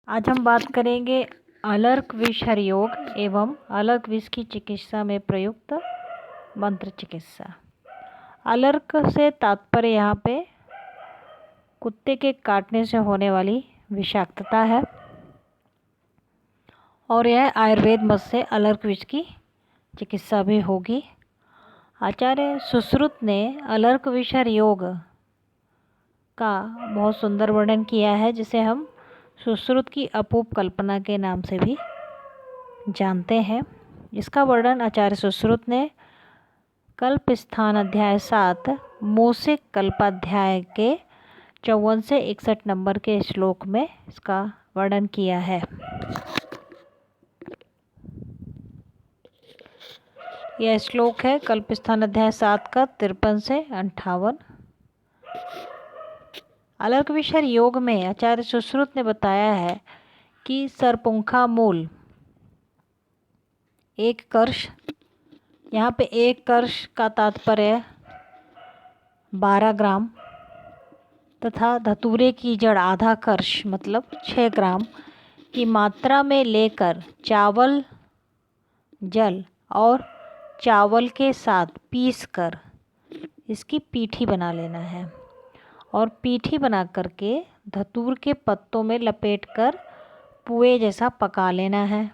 आज हम बात करेंगे अलर्क विष हरयोग एवं अलर्क विष की चिकित्सा में प्रयुक्त मंत्र चिकित्सा। अलर्क से तात्पर्य यहाँ पे कुत्ते के काटने से होने वाली विषाक्तता है और यह आयुर्वेद मत से अलर्क विष की चिकित्सा भी होगी। आचार्य सुश्रुत ने अलर्क विष हरयोग का बहुत सुंदर वर्णन किया है, जिसे हम सुश्रुत की अपूप कल्पना के नाम से भी जानते हैं। इसका वर्णन आचार्य सुश्रुत ने कल्प स्थान अध्याय 7 मूसिक कल्पाध्याय के 54 से 61 नंबर के श्लोक में इसका वर्णन किया है। यह श्लोक है कल्प स्थान अध्याय 7 का 53 से 58। अलर्क विष हरयोग में आचार्य सुश्रुत ने बताया है कि सरपुंखा मूल एक कर्ष, यहाँ पे एक कर्ष का तात्पर्य 12 ग्राम तथा धतूरे की जड़ आधा कर्ष मतलब 6 ग्राम की मात्रा में लेकर चावल, जल और चावल के साथ पीसकर इसकी पीठी बना लेना है और पीठी बना करके धतूर के पत्तों में लपेटकर पुए जैसा पका लेना है।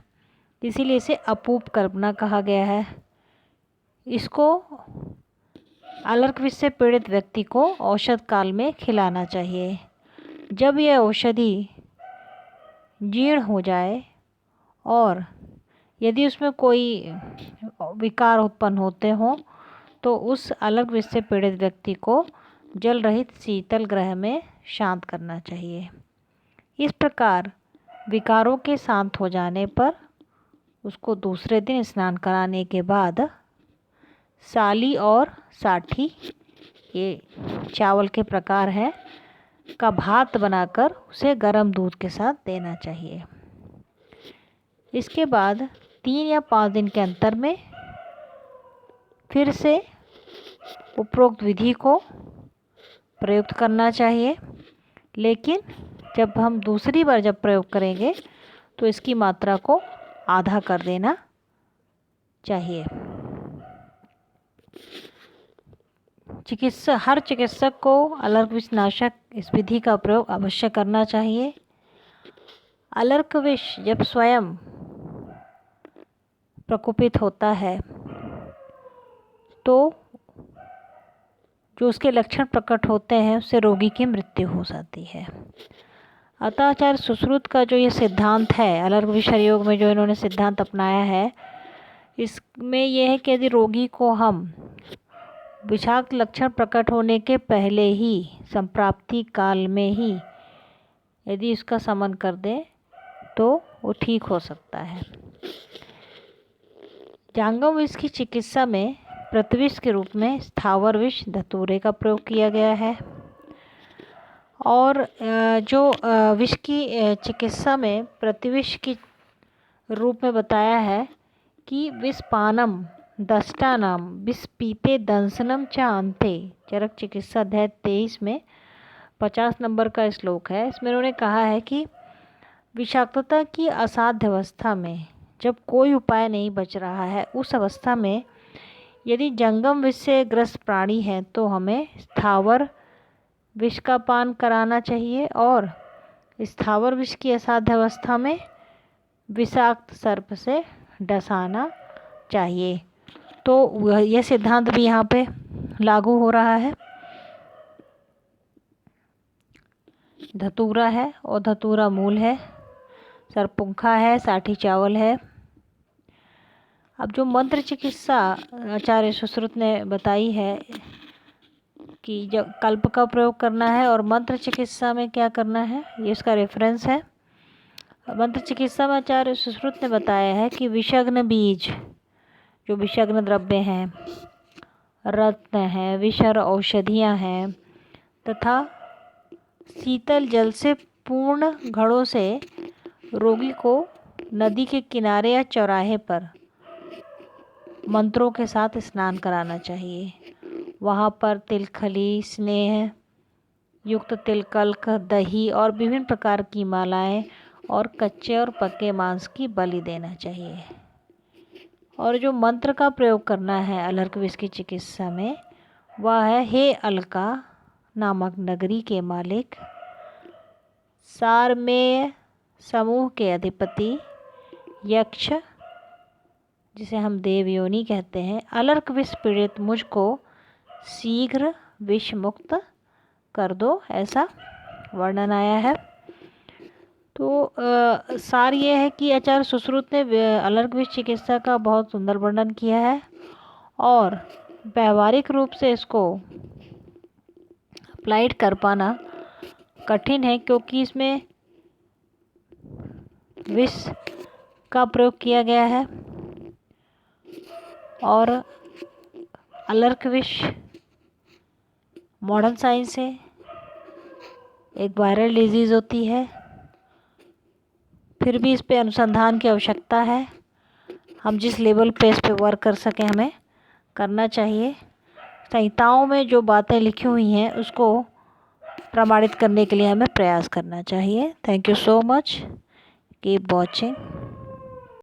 इसीलिए इसे अपूप कल्पना कहा गया है। इसको अलर्क विष से पीड़ित व्यक्ति को औषध काल में खिलाना चाहिए। जब यह औषधि जीर्ण हो जाए और यदि उसमें कोई विकार उत्पन्न होते हों तो उस अलर्क विष से पीड़ित व्यक्ति को जल रहित शीतल ग्रह में शांत करना चाहिए। इस प्रकार विकारों के शांत हो जाने पर उसको दूसरे दिन स्नान कराने के बाद साली और साठी, ये चावल के प्रकार हैं, का भात बनाकर उसे गर्म दूध के साथ देना चाहिए। इसके बाद 3 या 5 दिन के अंतर में फिर से उपरोक्त विधि को प्रयुक्त करना चाहिए, लेकिन जब हम दूसरी बार जब प्रयोग करेंगे तो इसकी मात्रा को आधा कर देना चाहिए। हर चिकित्सक को अलर्क विष नाशक इस विधि का प्रयोग अवश्य करना चाहिए। अलर्क विष जब स्वयं प्रकोपित होता है तो जो उसके लक्षण प्रकट होते हैं उससे रोगी की मृत्यु हो जाती है। अतः आचार्य सुश्रुत का जो ये सिद्धांत है, अलर्क विष हरयोग में जो इन्होंने सिद्धांत अपनाया है, इसमें यह है कि यदि रोगी को हम विषाक्त लक्षण प्रकट होने के पहले ही संप्राप्ति काल में ही यदि इसका शमन कर दें तो वो ठीक हो सकता है। जांगम विष की चिकित्सा में प्रतिविष के रूप में स्थावर विष धतूरे का प्रयोग किया गया है और जो विष की चिकित्सा में प्रतिविष की रूप में बताया है कि विषपानम दष्टानाम विष पीते दंसनम च अंते, चरक चिकित्सा अध्याय 23 में 50 नंबर का श्लोक है। इसमें उन्होंने कहा है कि विषाक्तता की असाध्य अवस्था में जब कोई उपाय नहीं बच रहा है, उस अवस्था में यदि जंगम विष से ग्रस्त प्राणी है तो हमें स्थावर विष का पान कराना चाहिए और स्थावर विष की असाध्य अवस्था में विषाक्त सर्प से डसाना चाहिए। तो यह सिद्धांत भी यहाँ पे लागू हो रहा है। धतूरा है और धतूरा मूल है, सरपुंखा है, साठी चावल है। अब जो मंत्र चिकित्सा आचार्य सुश्रुत ने बताई है कि जब कल्प का प्रयोग करना है और मंत्र चिकित्सा में क्या करना है, ये इसका रेफरेंस है। मंत्र चिकित्सा में आचार्य सुश्रुत ने बताया है कि विषग्न बीज, जो विषग्न द्रव्य हैं, रत्न हैं, विषर औषधियाँ हैं तथा शीतल जल से पूर्ण घड़ों से रोगी को नदी के किनारे या चौराहे पर मंत्रों के साथ स्नान कराना चाहिए। वहाँ पर तिलखली, स्नेह युक्त तिलकल्क, दही और विभिन्न प्रकार की मालाएं और कच्चे और पके मांस की बलि देना चाहिए। और जो मंत्र का प्रयोग करना है अलर्क विष की चिकित्सा में वह है, हे अलका नामक नगरी के मालिक, सारमेय समूह के अधिपति यक्ष, जिसे हम देवयोनी कहते हैं, अलर्क विष पीड़ित मुझको शीघ्र विष मुक्त कर दो, ऐसा वर्णन आया है। तो सार ये है कि आचार्य सुश्रुत ने अलर्क विष चिकित्सा का बहुत सुंदर वर्णन किया है और व्यवहारिक रूप से इसको अप्लाइड कर पाना कठिन है, क्योंकि इसमें विष का प्रयोग किया गया है और अलर्क विष मॉडर्न साइंस से एक वायरल डिजीज़ होती है, फिर भी इस पे अनुसंधान की आवश्यकता है। हम जिस लेवल पे इस पे वर्क कर सकें हमें करना चाहिए। संहिताओं में जो बातें लिखी हुई हैं उसको प्रमाणित करने के लिए हमें प्रयास करना चाहिए। Thank you so much, keep watching.